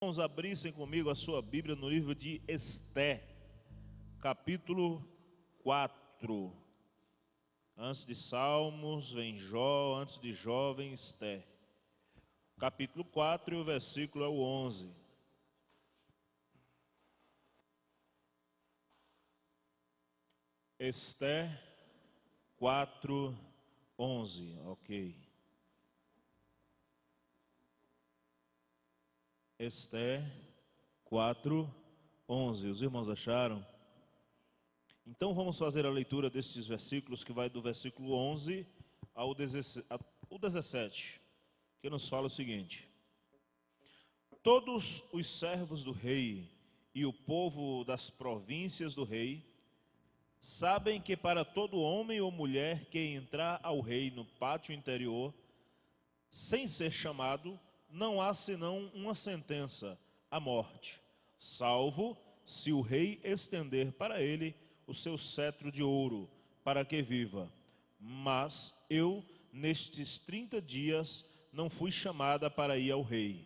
Irmãos, abrissem comigo a sua Bíblia no livro de Esté, capítulo 4. Antes de Salmos vem Jó, antes de Jó vem Esté. Capítulo 4 e o versículo é o 11. Esté 4, 11, ok. Esté 4, 11. Os irmãos acharam? Então vamos fazer a leitura destes versículos, que vai do versículo 11 ao 17, que nos fala o seguinte: Todos os servos do rei e o povo das províncias do rei sabem que para todo homem ou mulher que entrar ao rei no pátio interior, sem ser chamado, não há senão uma sentença, a morte, salvo se o rei estender para ele o seu cetro de ouro, para que viva. Mas eu, nestes 30 dias, não fui chamada para ir ao rei.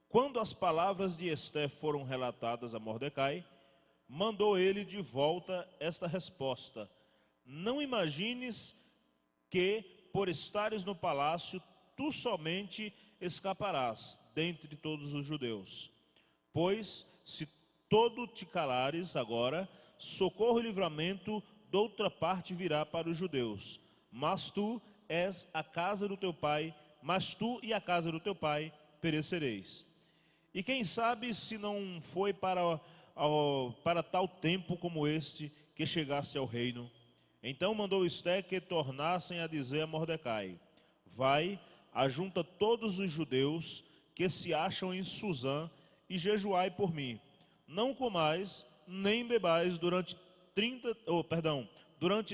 Quando as palavras de Esté foram relatadas a Mordecai, mandou ele de volta esta resposta: Não imagines que, por estares no palácio, tu somente escaparás dentre todos os judeus. Pois, se todo te calares agora, socorro e livramento de outra parte virá para os judeus. Mas tu és a casa do teu pai, mas tu e a casa do teu pai perecereis. E quem sabe se não foi para tal tempo como este que chegasse ao reino. Então mandou Esté que tornassem a dizer a Mordecai: Vai, ajunta todos os judeus que se acham em Susã e jejuai por mim. Não comais nem bebais durante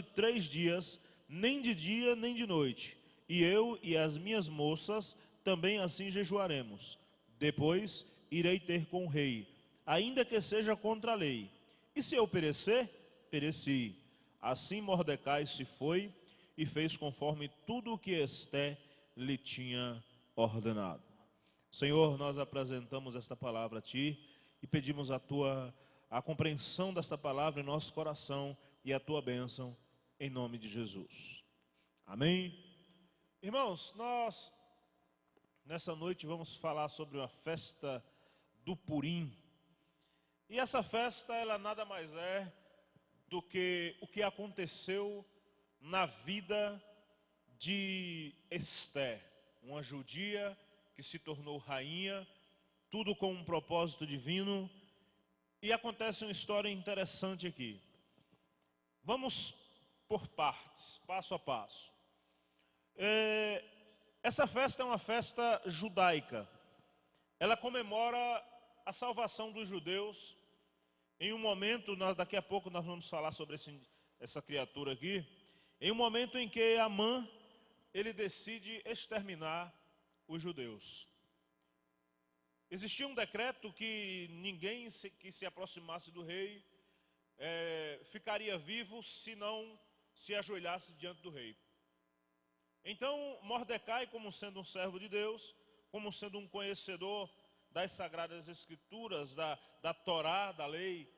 3 dias, nem de dia nem de noite. E eu e as minhas moças também assim jejuaremos. Depois irei ter com o rei, ainda que seja contra a lei. E se eu perecer, pereci. Assim Mordecai se foi e fez conforme tudo o que Esté lhe tinha ordenado. Senhor, nós apresentamos esta palavra a Ti e pedimos a compreensão desta palavra em nosso coração e a Tua bênção em nome de Jesus. Amém? Irmãos, nós nessa noite vamos falar sobre a festa do Purim. E essa festa, ela nada mais é do que o que aconteceu na vida de Esté, uma judia que se tornou rainha, tudo com um propósito divino. E acontece uma história interessante aqui. Vamos por partes, passo a passo. Essa festa é uma festa judaica. Ela comemora a salvação dos judeus. Em um momento, daqui a pouco nós vamos falar sobre essa criatura aqui. Em um momento em que Amã, ele decide exterminar os judeus. Existia um decreto que ninguém que se aproximasse do rei ficaria vivo se não se ajoelhasse diante do rei. Então Mordecai, como sendo um servo de Deus, como sendo um conhecedor das Sagradas Escrituras, da Torá, da lei,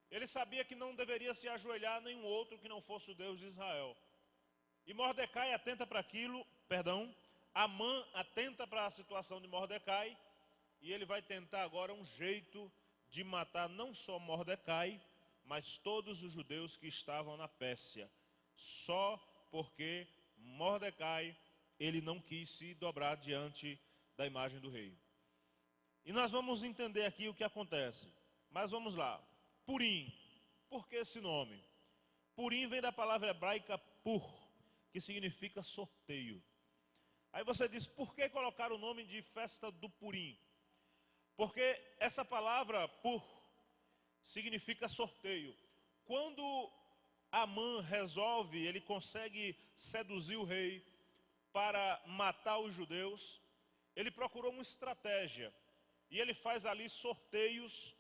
ele sabia que não deveria se ajoelhar nenhum outro que não fosse o Deus de Israel. E Mordecai atenta para Amã atenta para a situação de Mordecai, e ele vai tentar agora um jeito de matar não só Mordecai, mas todos os judeus que estavam na Pérsia, só porque Mordecai, ele não quis se dobrar diante da imagem do rei. E nós vamos entender aqui o que acontece. Mas vamos lá. Purim. Por que esse nome? Purim vem da palavra hebraica pur, que significa sorteio. Aí você diz, por que colocar o nome de festa do Purim? Porque essa palavra pur significa sorteio. Quando Amã resolve, ele consegue seduzir o rei para matar os judeus, ele procurou uma estratégia. E ele faz ali sorteios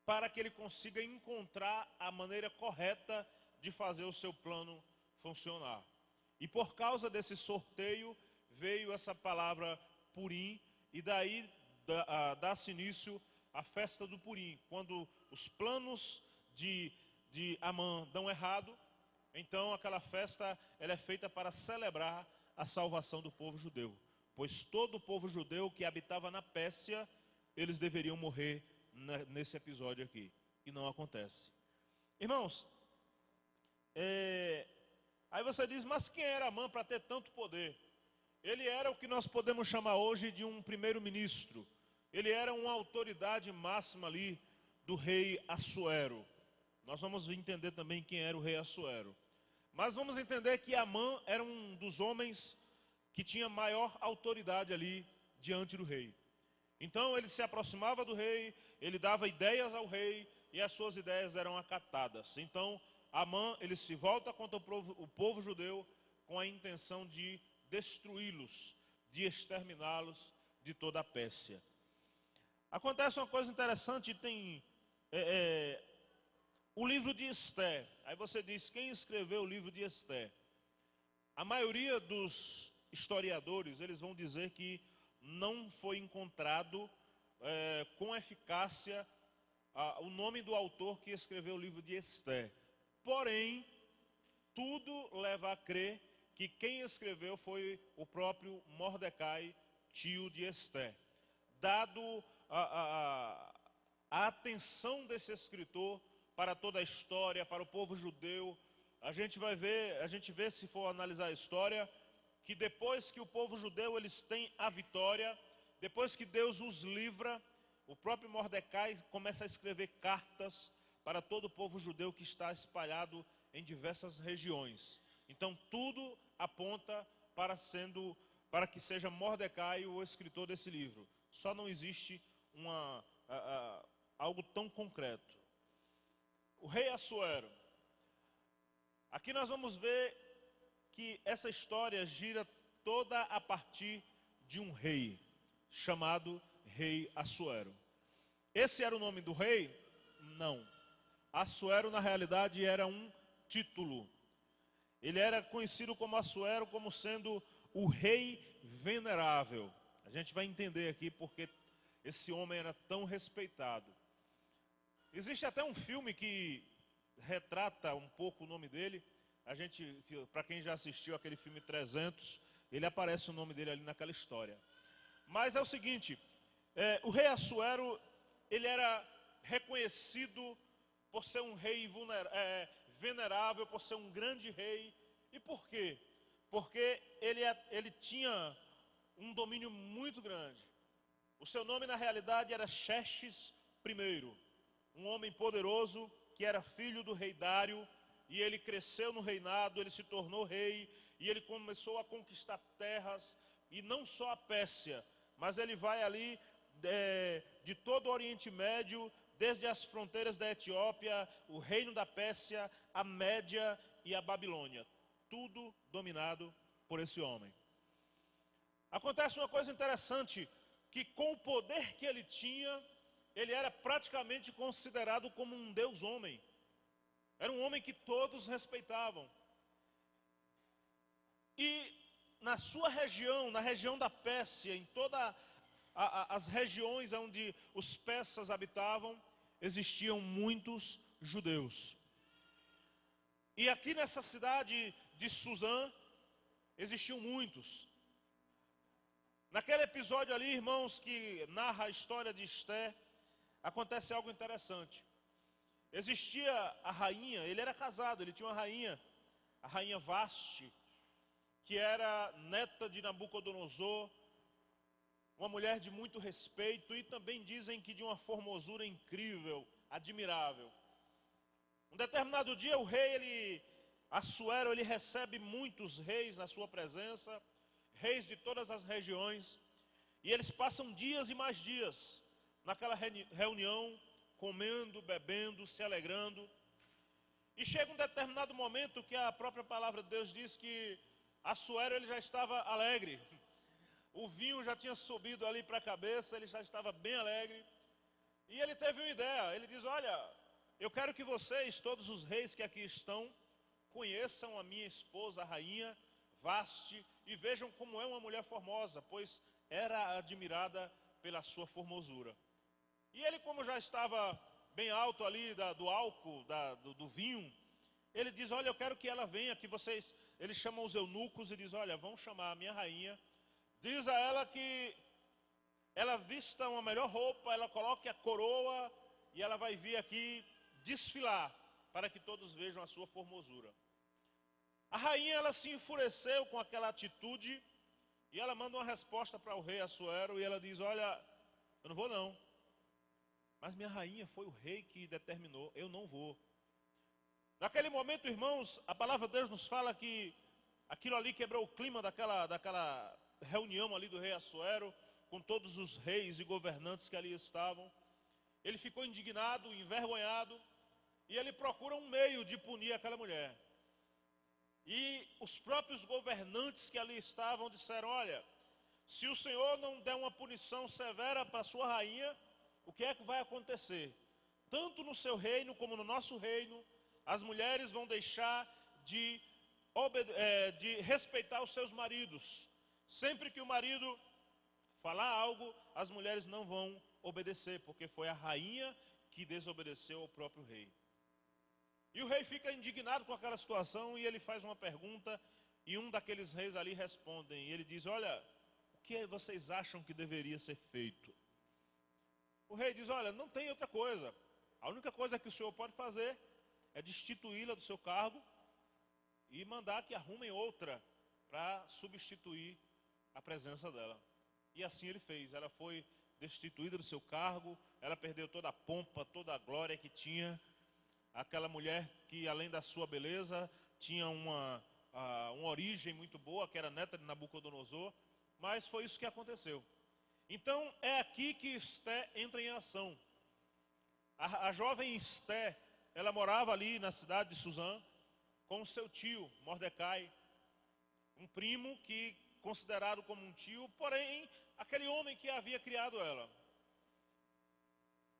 para que ele consiga encontrar a maneira correta de fazer o seu plano funcionar. E por causa desse sorteio veio essa palavra Purim, e daí dá-se início a festa do Purim, quando os planos de Amã dão errado, então aquela festa ela é feita para celebrar a salvação do povo judeu, pois todo o povo judeu que habitava na Pérsia, eles deveriam morrer nesse episódio aqui, e não acontece. Irmãos, aí você diz, mas quem era Amã para ter tanto poder? Ele era o que nós podemos chamar hoje de um primeiro-ministro. Ele era uma autoridade máxima ali do rei Assuero. Nós vamos entender também quem era o rei Assuero. Mas vamos entender que Amã era um dos homens que tinha maior autoridade ali diante do rei. Então ele se aproximava do rei, ele dava ideias ao rei e as suas ideias eram acatadas. Então Amã ele se volta contra o povo judeu com a intenção de destruí-los, de exterminá-los de toda a Pérsia. Acontece uma coisa interessante, tem o livro de Esther. Aí você diz, quem escreveu o livro de Esther? A maioria dos historiadores, eles vão dizer que não foi encontrado com eficácia o nome do autor que escreveu o livro de Esther. Porém, tudo leva a crer que quem escreveu foi o próprio Mordecai, tio de Esther. Dado a atenção desse escritor para toda a história, para o povo judeu, a gente vê, se for analisar a história, que depois que o povo judeu eles têm a vitória, depois que Deus os livra, o próprio Mordecai começa a escrever cartas para todo o povo judeu que está espalhado em diversas regiões. Então tudo aponta para que seja Mordecai o escritor desse livro. Só não existe algo tão concreto. O rei Assuero. Aqui nós vamos ver que essa história gira toda a partir de um rei, chamado rei Assuero. Esse era o nome do rei? Não. Assuero na realidade era um título. Ele era conhecido como Assuero como sendo o rei venerável. A gente vai entender aqui porque esse homem era tão respeitado. Existe até um filme que retrata um pouco o nome dele. Para quem já assistiu aquele filme 300, ele aparece o nome dele ali naquela história. Mas é o seguinte, o rei Assuero, ele era reconhecido por ser um rei venerável, por ser um grande rei. E por quê? Porque ele tinha um domínio muito grande. O seu nome na realidade era Xerxes I, um homem poderoso que era filho do rei Dário, e ele cresceu no reinado, ele se tornou rei, e ele começou a conquistar terras, e não só a Pérsia, mas ele vai ali de todo o Oriente Médio, desde as fronteiras da Etiópia, o reino da Pérsia, a Média e a Babilônia. Tudo dominado por esse homem. Acontece uma coisa interessante, que com o poder que ele tinha, ele era praticamente considerado como um deus homem. Era um homem que todos respeitavam. E na sua região, na região da Pérsia, em todas as regiões onde os persas habitavam, existiam muitos judeus. E aqui nessa cidade de Suzã, existiam muitos. Naquele episódio ali, irmãos, que narra a história de Esther, acontece algo interessante. Existia a rainha, ele era casado, ele tinha uma rainha, a rainha Vasti, que era neta de Nabucodonosor, uma mulher de muito respeito e também dizem que de uma formosura incrível, admirável. Um determinado dia o rei, Assuero, ele recebe muitos reis na sua presença, reis de todas as regiões, e eles passam dias e mais dias naquela reunião, comendo, bebendo, se alegrando. E chega um determinado momento que a própria palavra de Deus diz que Assuero ele já estava alegre. O vinho já tinha subido ali para a cabeça, ele já estava bem alegre. E ele teve uma ideia, ele diz, olha, eu quero que vocês, todos os reis que aqui estão, conheçam a minha esposa, a rainha Vasti, e vejam como é uma mulher formosa, pois era admirada pela sua formosura. E ele, como já estava bem alto ali do álcool, do vinho, ele diz, olha, eu quero que ela venha, que vocês... Ele chama os eunucos e diz, olha, vão chamar a minha rainha. Diz a ela que ela vista uma melhor roupa, ela coloque a coroa e ela vai vir aqui desfilar para que todos vejam a sua formosura. A rainha, ela se enfureceu com aquela atitude e ela manda uma resposta para o rei Assuero e ela diz, olha, eu não vou não. Mas minha rainha foi o rei que determinou, eu não vou. Naquele momento, irmãos, a palavra de Deus nos fala que aquilo ali quebrou o clima daquela reunião ali do rei Assuero, com todos os reis e governantes que ali estavam. Ele ficou indignado, envergonhado, e ele procura um meio de punir aquela mulher. E os próprios governantes que ali estavam disseram, olha, se o Senhor não der uma punição severa para a sua rainha, o que é que vai acontecer? Tanto no seu reino como no nosso reino, as mulheres vão deixar de respeitar os seus maridos. Sempre que o marido falar algo, as mulheres não vão obedecer, porque foi a rainha que desobedeceu ao próprio rei. E o rei fica indignado com aquela situação e ele faz uma pergunta e um daqueles reis ali respondem. E ele diz, olha, o que vocês acham que deveria ser feito? O rei diz, olha, não tem outra coisa. A única coisa que o senhor pode fazer é destituí-la do seu cargo e mandar que arrumem outra para substituir a presença dela. E assim ele fez. Ela foi destituída do seu cargo, ela perdeu toda a pompa, toda a glória que tinha. Aquela mulher que, além da sua beleza, tinha uma origem muito boa, que era neta de Nabucodonosor, mas foi isso que aconteceu. Então, é aqui que Esté entra em ação. A jovem Esté, ela morava ali na cidade de Suzã, com o seu tio, Mordecai, um primo que, considerado como um tio, porém, aquele homem que havia criado ela.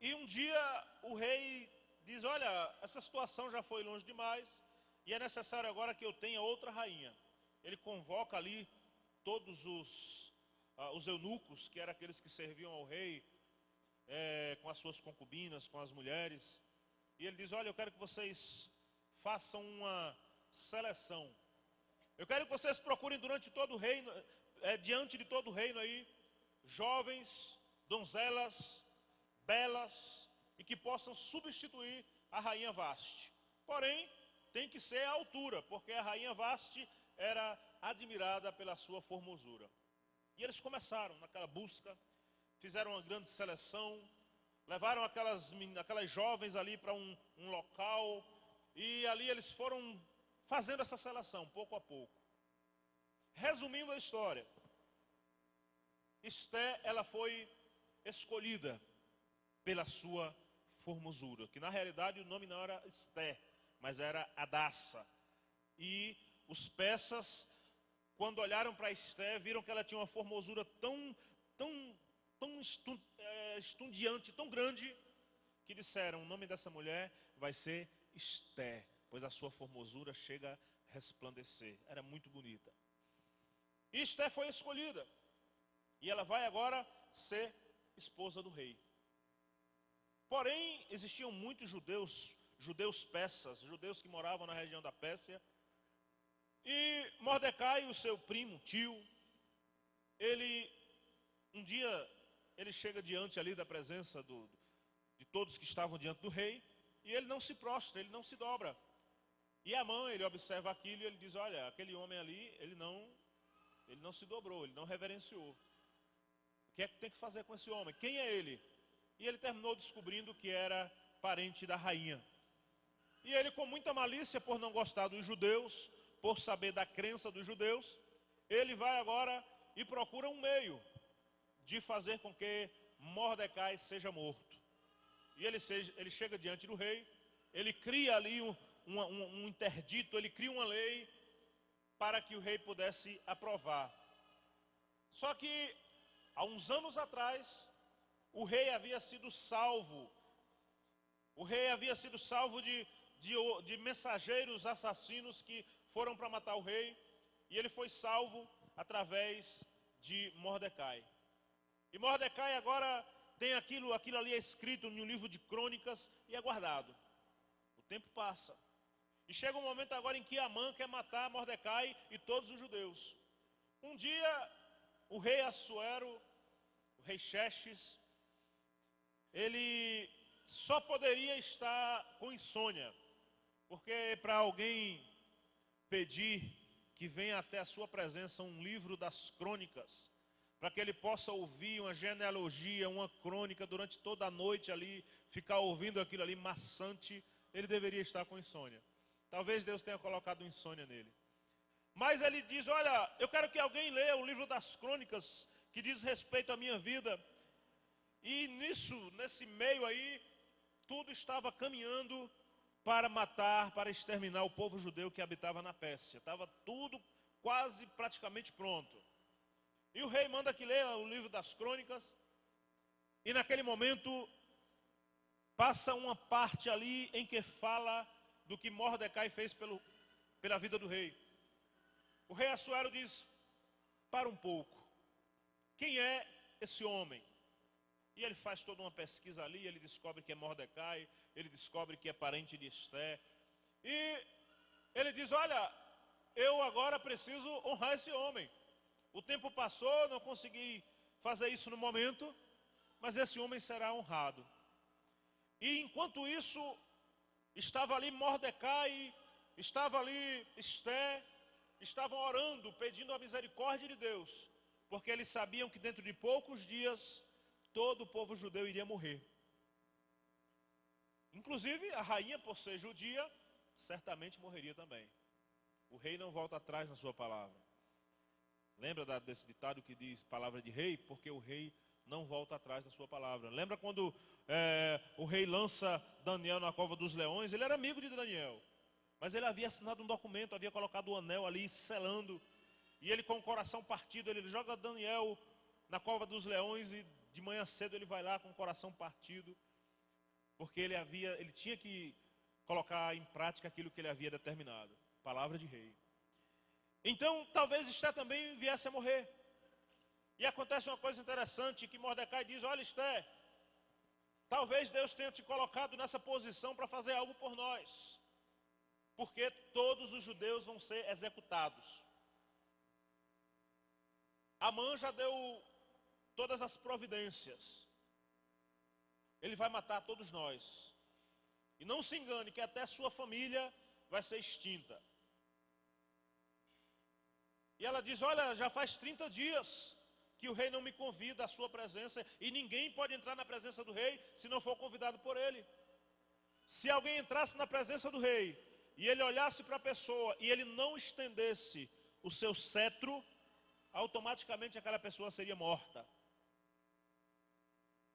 E um dia, o rei diz, olha, essa situação já foi longe demais, e é necessário agora que eu tenha outra rainha. Ele convoca ali todos os eunucos, que eram aqueles que serviam ao rei, com as suas concubinas, com as mulheres. E ele diz, olha, eu quero que vocês façam uma seleção. Eu quero que vocês procurem durante todo o reino, diante de todo o reino aí, jovens, donzelas, belas, e que possam substituir a rainha Vaste. Porém, tem que ser a altura, porque a rainha Vaste era admirada pela sua formosura. E eles começaram naquela busca, fizeram uma grande seleção, levaram aquelas jovens ali para um local, e ali eles foram fazendo essa seleção, pouco a pouco. Resumindo a história, Esté, ela foi escolhida pela sua formosura, que na realidade o nome não era Esté, mas era Hadassa. E os persas, quando olharam para Esté, viram que ela tinha uma formosura tão estonteante, tão grande, que disseram, o nome dessa mulher vai ser Esté, pois a sua formosura chega a resplandecer. Era muito bonita. E Esté foi escolhida, e ela vai agora ser esposa do rei. Porém, existiam muitos judeus persas, judeus que moravam na região da Pérsia. E Mordecai, o seu primo, tio, um dia, ele chega diante ali da presença de todos que estavam diante do rei, e ele não se prostra, ele não se dobra. E Amã, ele observa aquilo e ele diz, olha, aquele homem ali, ele não se dobrou, ele não reverenciou. O que é que tem que fazer com esse homem? Quem é ele? E ele terminou descobrindo que era parente da rainha. E ele, com muita malícia, por não gostar dos judeus, por saber da crença dos judeus, ele vai agora e procura um meio de fazer com que Mordecai seja morto. E ele chega diante do rei, ele cria ali um interdito, ele cria uma lei para que o rei pudesse aprovar. Só que, há uns anos atrás, o rei havia sido salvo. O rei havia sido salvo de mensageiros assassinos que foram para matar o rei. E ele foi salvo através de Mordecai. E Mordecai agora tem aquilo ali é escrito em um livro de crônicas e é guardado. O tempo passa. E chega um momento agora em que Amã quer matar Mordecai e todos os judeus. Um dia, o rei Assuero, o rei Xerxes, ele só poderia estar com insônia, porque para alguém pedir que venha até a sua presença um livro das crônicas, para que ele possa ouvir uma genealogia, uma crônica durante toda a noite ali, ficar ouvindo aquilo ali maçante, ele deveria estar com insônia. Talvez Deus tenha colocado insônia nele. Mas ele diz, olha, eu quero que alguém leia o livro das crônicas, que diz respeito à minha vida. E nesse meio aí, tudo estava caminhando para matar, para exterminar o povo judeu que habitava na Pérsia. Estava tudo quase praticamente pronto. E o rei manda que leia o livro das crônicas. E naquele momento, passa uma parte ali em que fala do que Mordecai fez pela vida do rei. O rei Assuero diz, para um pouco, quem é esse homem? E ele faz toda uma pesquisa ali, ele descobre que é Mordecai, ele descobre que é parente de Esté. E ele diz, olha, eu agora preciso honrar esse homem. O tempo passou, não consegui fazer isso no momento, mas esse homem será honrado. E enquanto isso, estava ali Mordecai, estava ali Esté, estavam orando, pedindo a misericórdia de Deus, porque eles sabiam que dentro de poucos dias, todo o povo judeu iria morrer. Inclusive, a rainha, por ser judia, certamente morreria também. O rei não volta atrás na sua palavra. Lembra desse ditado que diz palavra de rei? Porque o rei não volta atrás da sua palavra. Lembra quando o rei lança Daniel na cova dos leões? Ele era amigo de Daniel, mas ele havia assinado um documento, havia colocado o anel ali, selando. E ele com o coração partido, ele joga Daniel na cova dos leões e de manhã cedo ele vai lá com o coração partido, porque ele tinha que colocar em prática aquilo que ele havia determinado. Palavra de rei. Então, talvez Esté também viesse a morrer. E acontece uma coisa interessante, que Mordecai diz, olha Esté, talvez Deus tenha te colocado nessa posição para fazer algo por nós, porque todos os judeus vão ser executados. Amã já deu todas as providências. Ele vai matar todos nós. E não se engane que até sua família vai ser extinta. E ela diz, olha, já faz 30 dias que o rei não me convida à sua presença, e ninguém pode entrar na presença do rei se não for convidado por ele. Se alguém entrasse na presença do rei, e ele olhasse para a pessoa, e ele não estendesse o seu cetro, automaticamente aquela pessoa seria morta.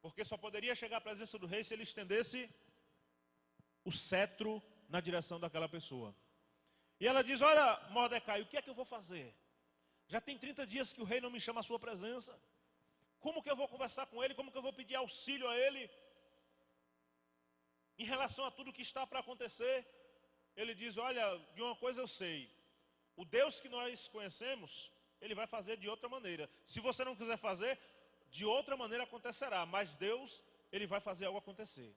Porque só poderia chegar à presença do rei se ele estendesse o cetro na direção daquela pessoa. E ela diz, olha Mordecai, o que é que eu vou fazer? Já tem 30 dias que o rei não me chama à sua presença. Como que eu vou conversar com ele? Como que eu vou pedir auxílio a ele? Em relação a tudo que está para acontecer, ele diz, olha, de uma coisa eu sei. O Deus que nós conhecemos, ele vai fazer de outra maneira. Se você não quiser fazer, de outra maneira acontecerá. Mas Deus, ele vai fazer algo acontecer.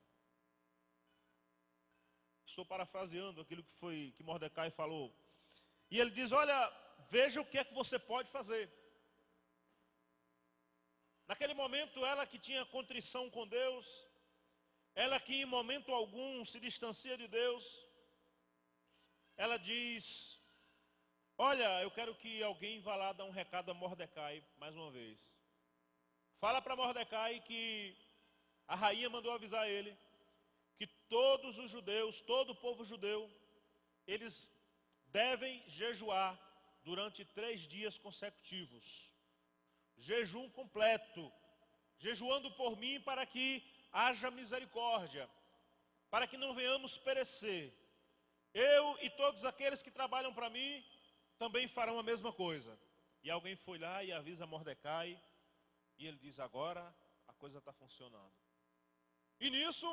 Estou parafraseando aquilo que Mordecai falou. E ele diz, olha, veja o que é que você pode fazer. Naquele momento, ela que tinha contrição com Deus, ela que em momento algum se distancia de Deus, ela diz, olha, eu quero que alguém vá lá dar um recado a Mordecai, mais uma vez. Fala para Mordecai que a rainha mandou avisar ele, que todos os judeus, todo o povo judeu, eles devem jejuar durante 3 dias consecutivos. Jejum completo, jejuando por mim para que haja misericórdia, para que não venhamos perecer. Eu e todos aqueles que trabalham para mim também farão a mesma coisa. E alguém foi lá e avisa Mordecai, e ele diz, agora a coisa está funcionando. E nisso,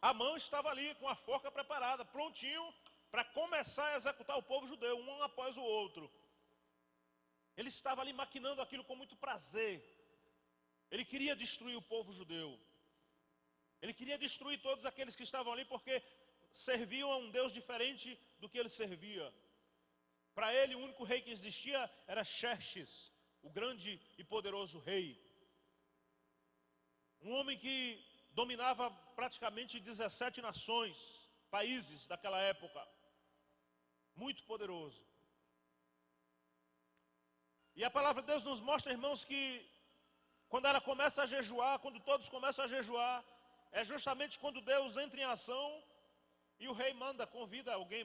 Amã estava ali com a forca preparada, prontinho para começar a executar o povo judeu, um após o outro. Ele estava ali maquinando aquilo com muito prazer. Ele queria destruir o povo judeu. Ele queria destruir todos aqueles que estavam ali porque serviam a um Deus diferente do que ele servia. Para ele, o único rei que existia era Xerxes, o grande e poderoso rei. Um homem que dominava praticamente 17 nações, países daquela época. Muito poderoso. E a palavra de Deus nos mostra, irmãos, que quando ela começa a jejuar, quando todos começam a jejuar, é justamente quando Deus entra em ação e o rei manda, convida alguém,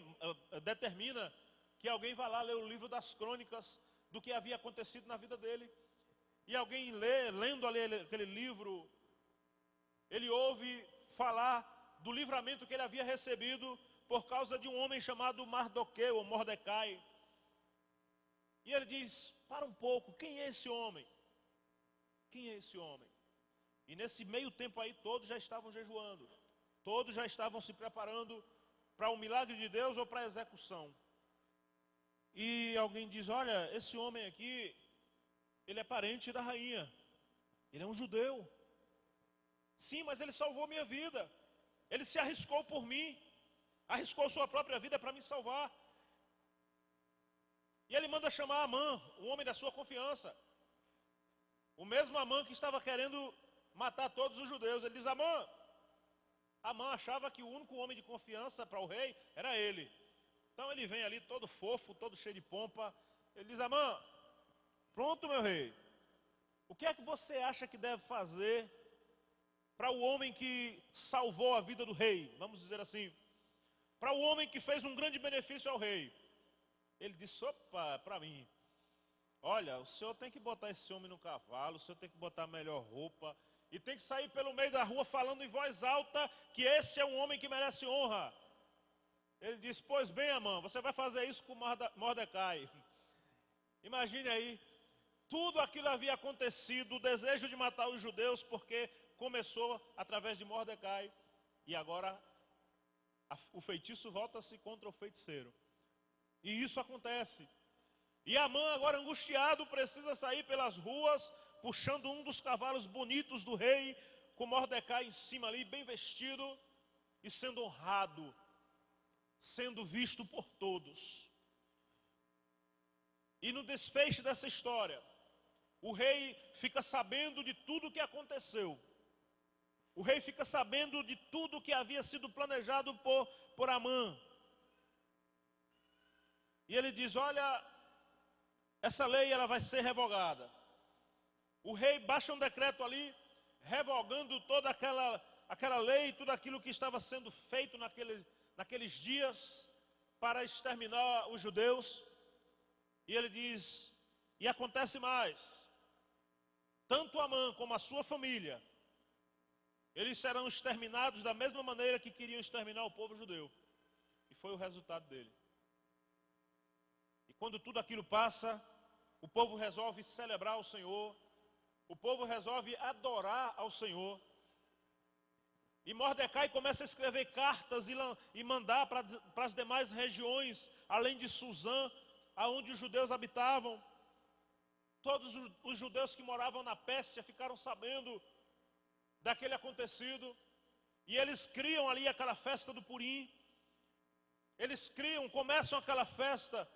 determina que alguém vá lá ler o livro das crônicas do que havia acontecido na vida dele. E alguém lendo ali aquele livro, ele ouve falar do livramento que ele havia recebido por causa de um homem chamado Mardoqueu, ou Mordecai. E ele diz, para um pouco, quem é esse homem? Quem é esse homem? E nesse meio tempo aí, todos já estavam jejuando. Todos já estavam se preparando para o milagre de Deus ou para a execução. E alguém diz, olha, esse homem aqui, ele é parente da rainha. Ele é um judeu. Sim, mas ele salvou minha vida. Ele se arriscou por mim. Arriscou sua própria vida para me salvar. E ele manda chamar Amã, o homem da sua confiança. O mesmo Amã que estava querendo matar todos os judeus. Ele diz, Amã achava que o único homem de confiança para o rei era ele. Então ele vem ali todo fofo, todo cheio de pompa. Ele diz, Amã, pronto meu rei. O que é que você acha que deve fazer para o homem que salvou a vida do rei? Vamos dizer assim. Para o homem que fez um grande benefício ao rei. Ele disse, opa, para mim. Olha, o senhor tem que botar esse homem no cavalo, o senhor tem que botar a melhor roupa. E tem que sair pelo meio da rua falando em voz alta que esse é um homem que merece honra. Ele disse, pois bem, Amã, você vai fazer isso com Mordecai. Imagine aí, tudo aquilo havia acontecido, o desejo de matar os judeus, porque começou através de Mordecai. E agora o feitiço volta-se contra o feiticeiro. E isso acontece. E Amã, agora angustiado, precisa sair pelas ruas, puxando um dos cavalos bonitos do rei, com Mordecai em cima ali, bem vestido, e sendo honrado, sendo visto por todos. E no desfecho dessa história, o rei fica sabendo de tudo o que aconteceu. O rei fica sabendo de tudo que havia sido planejado por Amã. E ele diz, olha, essa lei ela vai ser revogada. O rei baixa um decreto ali, revogando toda aquela lei, tudo aquilo que estava sendo feito naqueles dias para exterminar os judeus. E ele diz, e acontece mais, tanto Amã como a sua família, eles serão exterminados da mesma maneira que queriam exterminar o povo judeu. E foi o resultado dele. E quando tudo aquilo passa, o povo resolve celebrar ao Senhor, o povo resolve adorar ao Senhor. E Mordecai começa a escrever cartas e mandar para as demais regiões, além de Suzã, aonde os judeus habitavam. Todos os judeus que moravam na Pérsia ficaram sabendo daquele acontecido. E eles criam ali aquela festa do Purim. Eles começam aquela festa.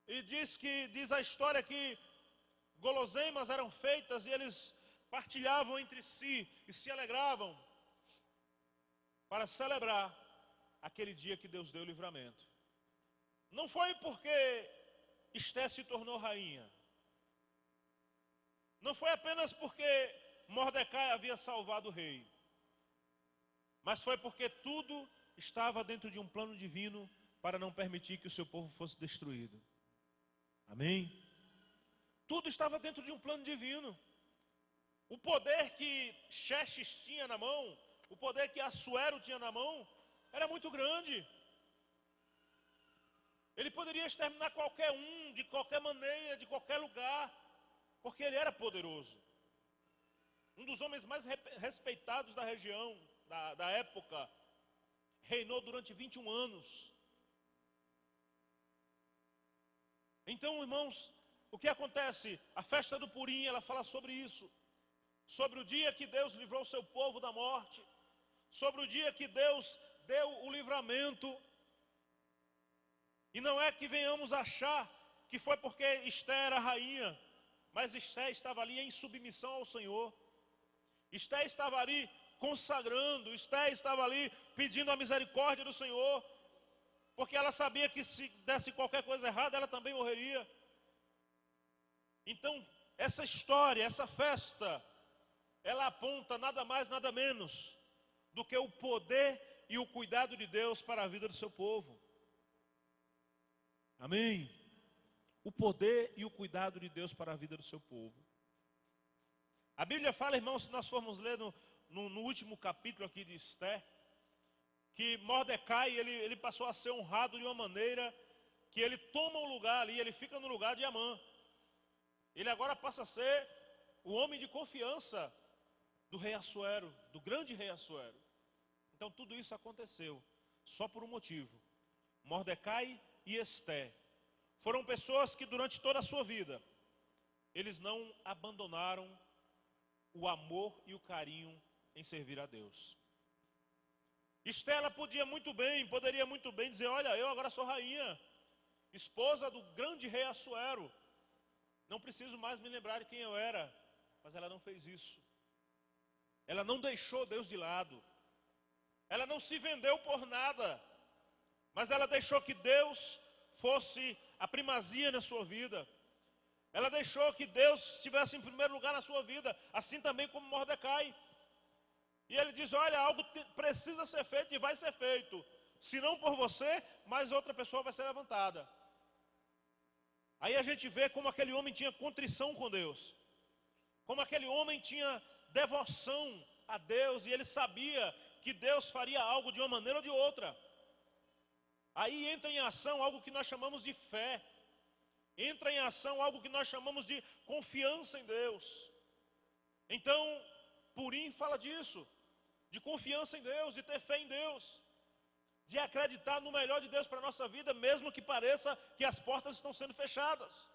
E diz a história que guloseimas eram feitas e eles partilhavam entre si e se alegravam para celebrar aquele dia que Deus deu o livramento. Não foi porque Esté se tornou rainha. Não foi apenas porque Mordecai havia salvado o rei. Mas foi porque tudo estava dentro de um plano divino para não permitir que o seu povo fosse destruído. Amém? Tudo estava dentro de um plano divino. O poder que Xerxes tinha na mão, o poder que Assuero tinha na mão, era muito grande. Ele poderia exterminar qualquer um, de qualquer maneira, de qualquer lugar, porque ele era poderoso. Um dos homens mais respeitados da região, da época, reinou durante 21 anos. Então, irmãos, o que acontece? A festa do Purim, ela fala sobre isso. sobre o dia que Deus livrou o seu povo da morte, sobre o dia que Deus deu o livramento. E não é que venhamos achar que foi porque Esté era rainha, mas Esté estava ali em submissão ao Senhor. Esté estava ali consagrando, Esté estava ali pedindo a misericórdia do Senhor, porque ela sabia que se desse qualquer coisa errada, ela também morreria. Então, essa história, essa festa, ela aponta nada mais, nada menos do que o poder e o cuidado de Deus para a vida do seu povo. Amém? O poder e o cuidado de Deus para a vida do seu povo. A Bíblia fala, irmãos, se nós formos ler no último capítulo aqui de Esté, que Mordecai, ele passou a ser honrado de uma maneira que ele toma um lugar ali, ele fica no lugar de Amã. Ele agora passa a ser o homem de confiança do rei Assuero, do grande rei Assuero. Então tudo isso aconteceu só por um motivo. Mordecai e Esté foram pessoas que durante toda a sua vida, eles não abandonaram o amor e o carinho em servir a Deus. Esté, ela poderia muito bem dizer, olha, eu agora sou rainha, esposa do grande rei Assuero, não preciso mais me lembrar de quem eu era. Mas ela não fez isso. Ela não deixou Deus de lado. Ela não se vendeu por nada, mas ela deixou que Deus fosse a primazia na sua vida. Ela deixou que Deus estivesse em primeiro lugar na sua vida, assim também como Mordecai. E ele diz, olha, algo precisa ser feito e vai ser feito. Se não por você, mas outra pessoa vai ser levantada. Aí a gente vê como aquele homem tinha contrição com Deus. Como aquele homem tinha devoção a Deus, e ele sabia que Deus faria algo de uma maneira ou de outra. Aí entra em ação algo que nós chamamos de fé. Entra em ação algo que nós chamamos de confiança em Deus. Então, Purim fala disso, de confiança em Deus, de ter fé em Deus, de acreditar no melhor de Deus para a nossa vida, mesmo que pareça que as portas estão sendo fechadas.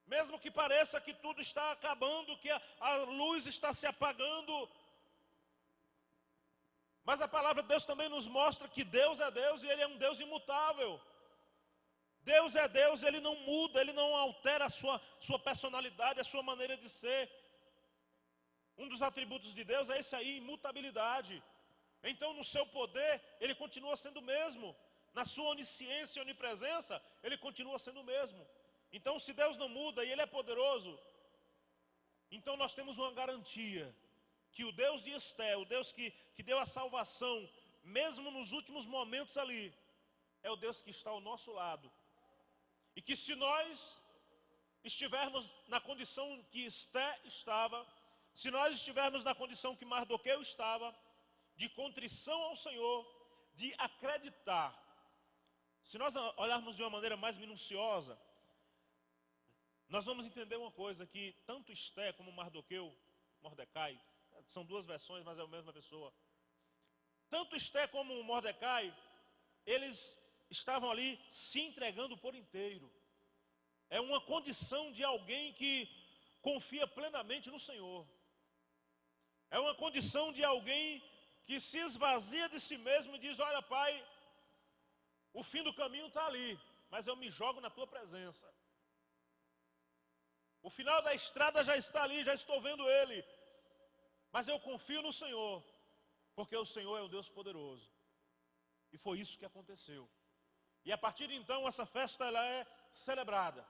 Mesmo que pareça que tudo está acabando, que a luz está se apagando. Mas a palavra de Deus também nos mostra que Deus é Deus e Ele é um Deus imutável. Deus é Deus, Ele não muda, Ele não altera a sua personalidade, a sua maneira de ser. Um dos atributos de Deus é esse aí, imutabilidade. Então no seu poder, Ele continua sendo o mesmo. Na sua onisciência e onipresença, Ele continua sendo o mesmo. Então se Deus não muda e Ele é poderoso, então nós temos uma garantia que o Deus de Esté, o Deus que deu a salvação, mesmo nos últimos momentos ali, é o Deus que está ao nosso lado. E que se nós estivermos na condição que Esté estava, se nós estivermos na condição que Mardoqueu estava, de contrição ao Senhor, de acreditar, se nós olharmos de uma maneira mais minuciosa, nós vamos entender uma coisa, que tanto Esté como Mardoqueu, Mordecai, são duas versões, mas é a mesma pessoa. Tanto Esté como Mordecai, eles estavam ali se entregando por inteiro. É uma condição de alguém que confia plenamente no Senhor. É uma condição de alguém que se esvazia de si mesmo e diz, olha Pai, o fim do caminho está ali, mas eu me jogo na Tua presença. O final da estrada já está ali, já estou vendo ele. Mas eu confio no Senhor, porque o Senhor é o Deus poderoso. E foi isso que aconteceu. E a partir de então, essa festa ela é celebrada.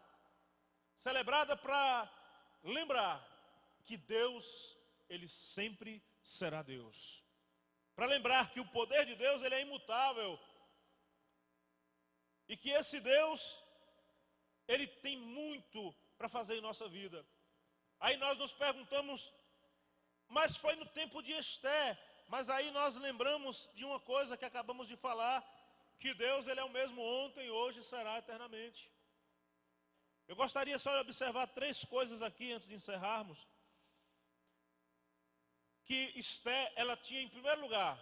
Celebrada para lembrar que Deus, Ele sempre será Deus. Para lembrar que o poder de Deus, Ele é imutável. E que esse Deus, Ele tem muito para fazer em nossa vida. Aí nós nos perguntamos, mas foi no tempo de Esté. Mas aí nós lembramos de uma coisa que acabamos de falar, que Deus Ele é o mesmo ontem, hoje e será eternamente. Eu gostaria só de observar três coisas aqui antes de encerrarmos. Que Esté, ela tinha em primeiro lugar,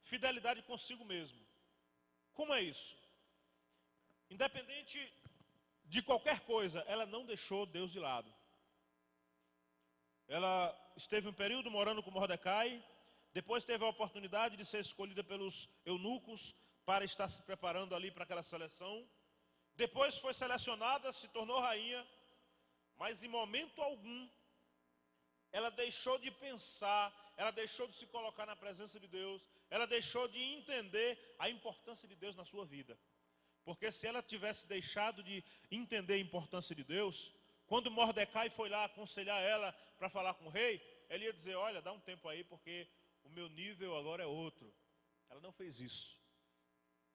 fidelidade consigo mesmo. Como é isso? Independente de qualquer coisa, ela não deixou Deus de lado. ela esteve um período morando com Mordecai, depois teve a oportunidade de ser escolhida pelos eunucos para estar se preparando ali para aquela seleção. Depois foi selecionada, se tornou rainha, mas em momento algum ela deixou de pensar, ela deixou de se colocar na presença de Deus, ela deixou de entender a importância de Deus na sua vida. Porque se ela tivesse deixado de entender a importância de Deus, quando Mordecai foi lá aconselhar ela para falar com o rei, ele ia dizer, olha, dá um tempo aí porque o meu nível agora é outro. Ela não fez isso.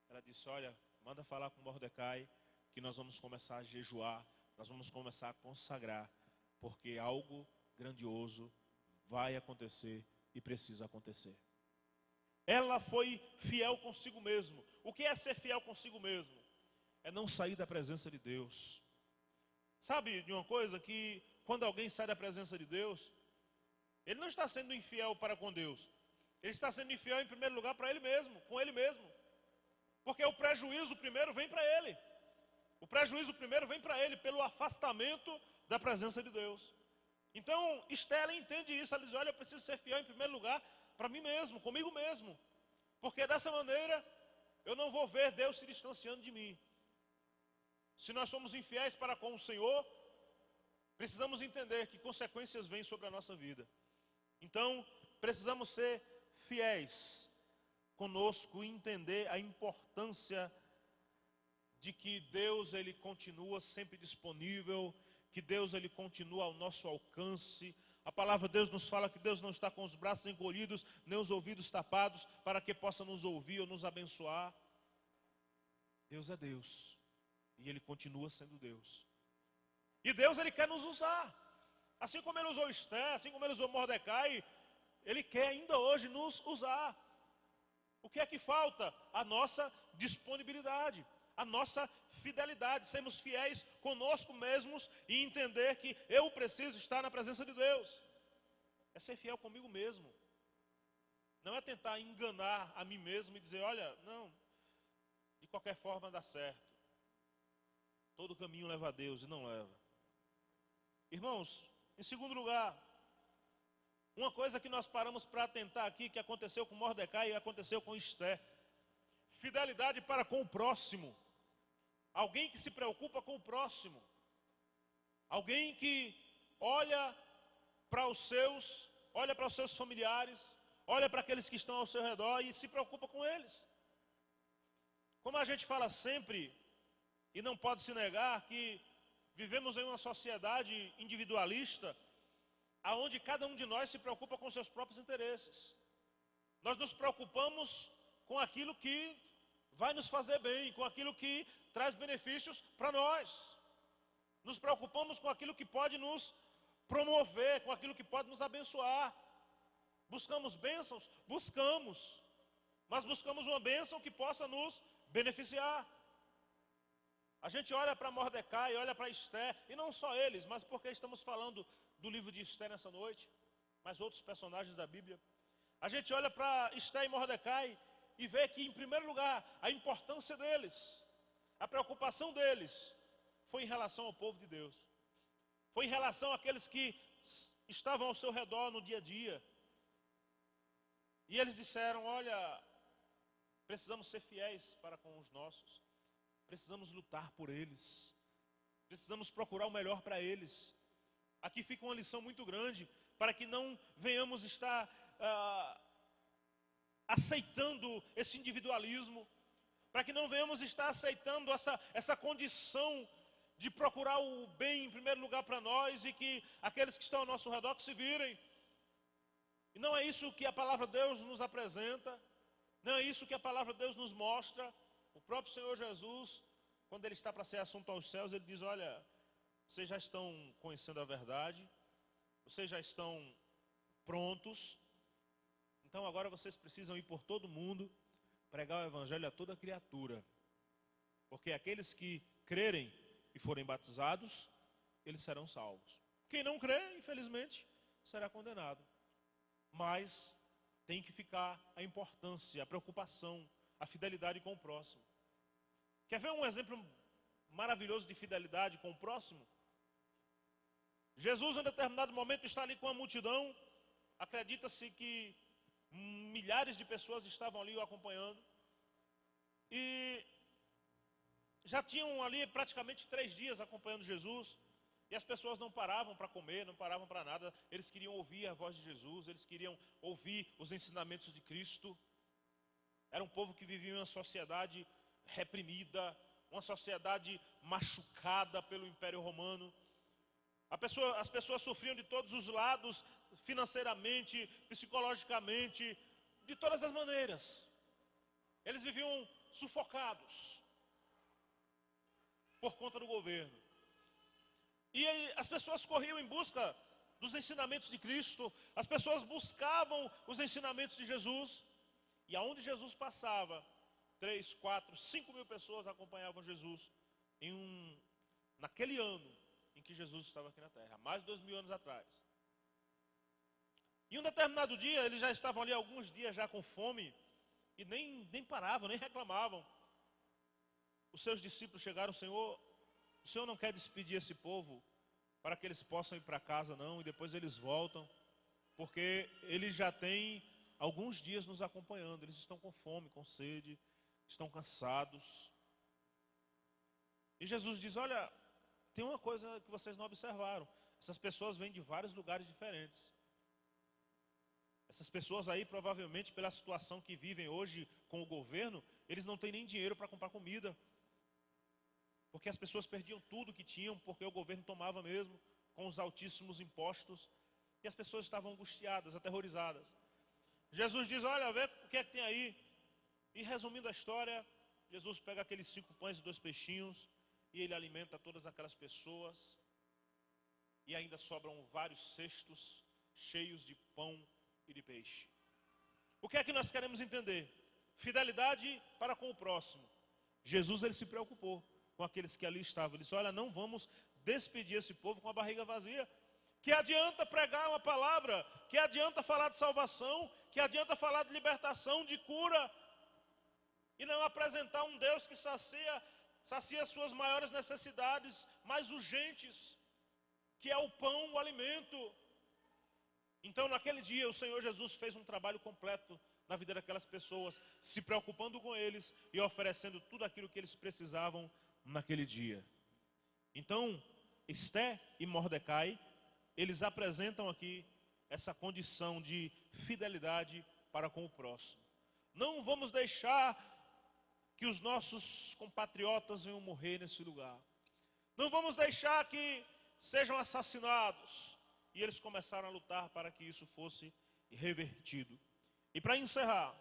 Ela disse, olha, manda falar com Mordecai que nós vamos começar a jejuar, nós vamos começar a consagrar, porque algo grandioso vai acontecer e precisa acontecer. Ela foi fiel consigo mesmo. O que é ser fiel consigo mesmo? É não sair da presença de Deus. Sabe de uma coisa que quando alguém sai da presença de Deus, ele não está sendo infiel para com Deus. Ele está sendo infiel em primeiro lugar para ele mesmo, com ele mesmo. Porque o prejuízo primeiro vem para ele. O prejuízo primeiro vem para ele pelo afastamento da presença de Deus. Então, Esther entende isso. Ela diz, olha, eu preciso ser fiel em primeiro lugar para mim mesmo, comigo mesmo. Porque dessa maneira, eu não vou ver Deus se distanciando de mim. Se nós somos infiéis para com o Senhor, precisamos entender que consequências vêm sobre a nossa vida. Então, precisamos ser fiéis conosco e entender a importância de que Deus ele continua sempre disponível, que Deus ele continua ao nosso alcance. A palavra de Deus nos fala que Deus não está com os braços encolhidos, nem os ouvidos tapados, para que possa nos ouvir ou nos abençoar. Deus é Deus, e Ele continua sendo Deus. E Deus ele quer nos usar, assim como Ele usou Esther, assim como Ele usou Mordecai, Ele quer ainda hoje nos usar. O que é que falta? A nossa disponibilidade, a nossa fidelidade, sermos fiéis conosco mesmos e entender que eu preciso estar na presença de Deus. É ser fiel comigo mesmo. Não é tentar enganar a mim mesmo e dizer, olha, não, de qualquer forma dá certo. Todo caminho leva a Deus e não leva. Irmãos, em segundo lugar, uma coisa que nós paramos para atentar aqui, que aconteceu com Mordecai e aconteceu com Esther. Fidelidade para com o próximo. Alguém que se preocupa com o próximo. Alguém que olha para os seus familiares, olha para aqueles que estão ao seu redor e se preocupa com eles. Como a gente fala sempre, e não pode se negar, que vivemos em uma sociedade individualista, aonde cada um de nós se preocupa com seus próprios interesses. Nós nos preocupamos com aquilo que vai nos fazer bem, com aquilo que traz benefícios para nós. Nos preocupamos com aquilo que pode nos promover, com aquilo que pode nos abençoar. Buscamos bênçãos? Buscamos. Mas buscamos uma bênção que possa nos beneficiar. A gente olha para Mordecai, olha para Esther, e não só eles, mas porque estamos falando do livro de Esther nessa noite, mas outros personagens da Bíblia. A gente olha para Esther e Mordecai e vê que, em primeiro lugar, a importância deles, a preocupação deles, foi em relação ao povo de Deus. Foi em relação àqueles que estavam ao seu redor no dia a dia. E eles disseram, olha, precisamos ser fiéis para com os nossos. Precisamos lutar por eles. Precisamos procurar o melhor para eles. Aqui fica uma lição muito grande, para que não venhamos estar aceitando esse individualismo, para que não venhamos estar aceitando essa condição de procurar o bem em primeiro lugar para nós e que aqueles que estão ao nosso redor que se virem. E não é isso que a palavra de Deus nos apresenta, não é isso que a palavra de Deus nos mostra. O próprio Senhor Jesus, quando Ele está para ser assunto aos céus, Ele diz, olha, vocês já estão conhecendo a verdade, vocês já estão prontos, então agora vocês precisam ir por todo mundo, pregar o Evangelho a toda criatura, porque aqueles que crerem e forem batizados, eles serão salvos. Quem não crê, infelizmente, será condenado. Mas tem que ficar a importância, a preocupação, a fidelidade com o próximo. Quer ver um exemplo maravilhoso de fidelidade com o próximo? Jesus, em determinado momento, está ali com a multidão. Acredita-se que milhares de pessoas estavam ali o acompanhando. E já tinham ali praticamente 3 dias acompanhando Jesus. E as pessoas não paravam para comer, não paravam para nada. Eles queriam ouvir a voz de Jesus, eles queriam ouvir os ensinamentos de Cristo. Era um povo que vivia em uma sociedade reprimida, uma sociedade machucada pelo Império Romano. As pessoas sofriam de todos os lados, financeiramente, psicologicamente, de todas as maneiras. Eles viviam sufocados por conta do governo. E as pessoas corriam em busca dos ensinamentos de Cristo, as pessoas buscavam os ensinamentos de Jesus, e aonde Jesus passava, 3, 4, 5 mil pessoas acompanhavam Jesus naquele ano em que Jesus estava aqui na terra, há mais de 2000 anos atrás. E um determinado dia, eles já estavam ali alguns dias já com fome, e nem paravam, nem reclamavam. Os seus discípulos chegaram: Senhor, o Senhor não quer despedir esse povo para que eles possam ir para casa, não, e depois eles voltam, porque eles já têm alguns dias nos acompanhando, eles estão com fome, com sede, estão cansados. E Jesus diz: olha, tem uma coisa que vocês não observaram, essas pessoas vêm de vários lugares diferentes. Essas pessoas aí, provavelmente, pela situação que vivem hoje com o governo, eles não têm nem dinheiro para comprar comida. Porque as pessoas perdiam tudo que tinham, porque o governo tomava mesmo, com os altíssimos impostos. E as pessoas estavam angustiadas, aterrorizadas. Jesus diz: olha, vê o que é que tem aí. E resumindo a história, Jesus pega aqueles 5 pães e 2 peixinhos, e ele alimenta todas aquelas pessoas. E ainda sobram vários cestos cheios de pão e de peixe. O que é que nós queremos entender? Fidelidade para com o próximo. Jesus, ele se preocupou com aqueles que ali estavam. Ele disse: olha, não vamos despedir esse povo com a barriga vazia. Que adianta pregar uma palavra, que adianta falar de salvação, que adianta falar de libertação, de cura, e não apresentar um Deus que sacia as suas maiores necessidades mais urgentes, que é o pão, o alimento. Então, naquele dia, o Senhor Jesus fez um trabalho completo na vida daquelas pessoas, se preocupando com eles e oferecendo tudo aquilo que eles precisavam naquele dia. Então, Esté e Mordecai, eles apresentam aqui essa condição de fidelidade para com o próximo. Não vamos deixar que os nossos compatriotas venham morrer nesse lugar. Não vamos deixar que sejam assassinados. E eles começaram a lutar para que isso fosse revertido. E para encerrar,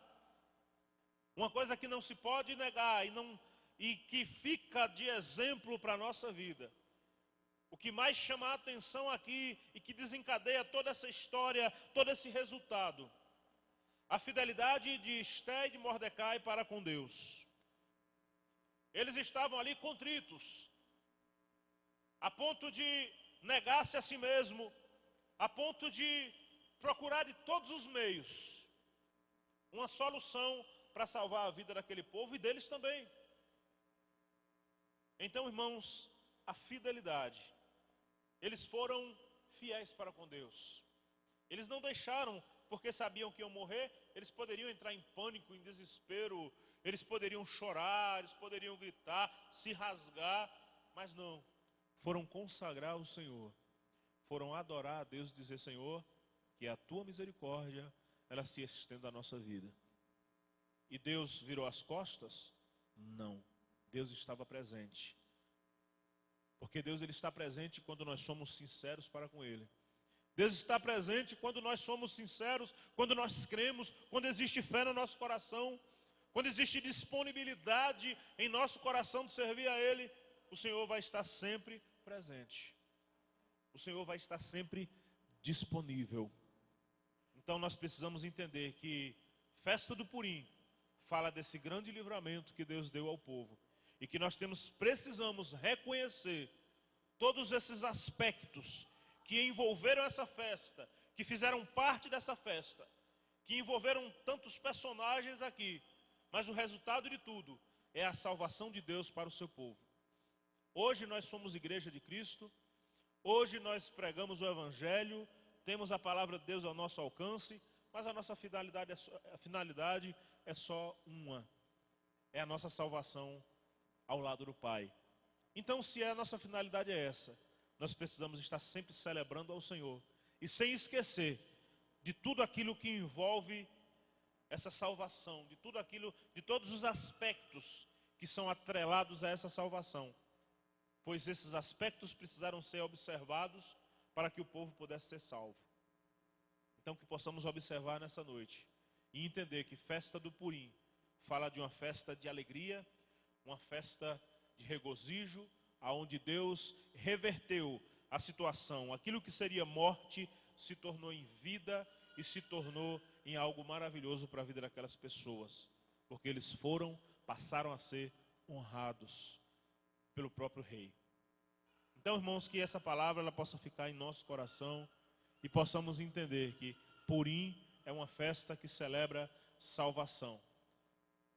uma coisa que não se pode negar e que fica de exemplo para a nossa vida. O que mais chama a atenção aqui e que desencadeia toda essa história, todo esse resultado. A fidelidade de Esté e de Mordecai para com Deus. Eles estavam ali contritos, a ponto de negar-se a si mesmo, a ponto de procurar de todos os meios uma solução para salvar a vida daquele povo e deles também. Então, irmãos, a fidelidade. Eles foram fiéis para com Deus. Eles não deixaram, porque sabiam que iam morrer, eles poderiam entrar em pânico, em desespero, eles poderiam chorar, eles poderiam gritar, se rasgar, mas não. Foram consagrar o Senhor. Foram adorar a Deus e dizer: Senhor, que a tua misericórdia, ela se estenda à nossa vida. E Deus virou as costas? Não. Deus estava presente. Porque Deus, ele está presente quando nós somos sinceros para com Ele. Deus está presente quando nós somos sinceros, quando nós cremos, quando existe fé no nosso coração, quando existe disponibilidade em nosso coração de servir a Ele, o Senhor vai estar sempre presente. O Senhor vai estar sempre disponível. Então nós precisamos entender que festa do Purim fala desse grande livramento que Deus deu ao povo. E que nós precisamos reconhecer todos esses aspectos que envolveram essa festa, que fizeram parte dessa festa, que envolveram tantos personagens aqui, mas o resultado de tudo é a salvação de Deus para o seu povo. Hoje nós somos igreja de Cristo, Hoje nós pregamos o Evangelho, temos a palavra de Deus ao nosso alcance, mas a nossa finalidade é só uma, é a nossa salvação ao lado do Pai. Então, se a nossa finalidade é essa, nós precisamos estar sempre celebrando ao Senhor, e sem esquecer de tudo aquilo que envolve essa salvação, de tudo aquilo, de todos os aspectos que são atrelados a essa salvação, pois esses aspectos precisaram ser observados para que o povo pudesse ser salvo. Então que possamos observar nessa noite e entender que festa do Purim fala de uma festa de alegria, uma festa de regozijo, aonde Deus reverteu a situação, aquilo que seria morte se tornou em vida e se tornou em algo maravilhoso para a vida daquelas pessoas, porque eles passaram a ser honrados pelo próprio rei. Então, irmãos, que essa palavra ela possa ficar em nosso coração e possamos entender que Purim é uma festa que celebra salvação,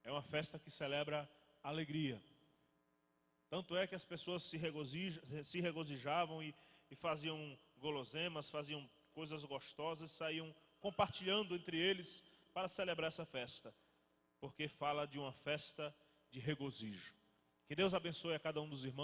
é uma festa que celebra alegria. Tanto é que as pessoas se regozijavam e faziam guloseimas, faziam coisas gostosas, saíam compartilhando entre eles para celebrar essa festa, porque fala de uma festa de regozijo. Que Deus abençoe a cada um dos irmãos.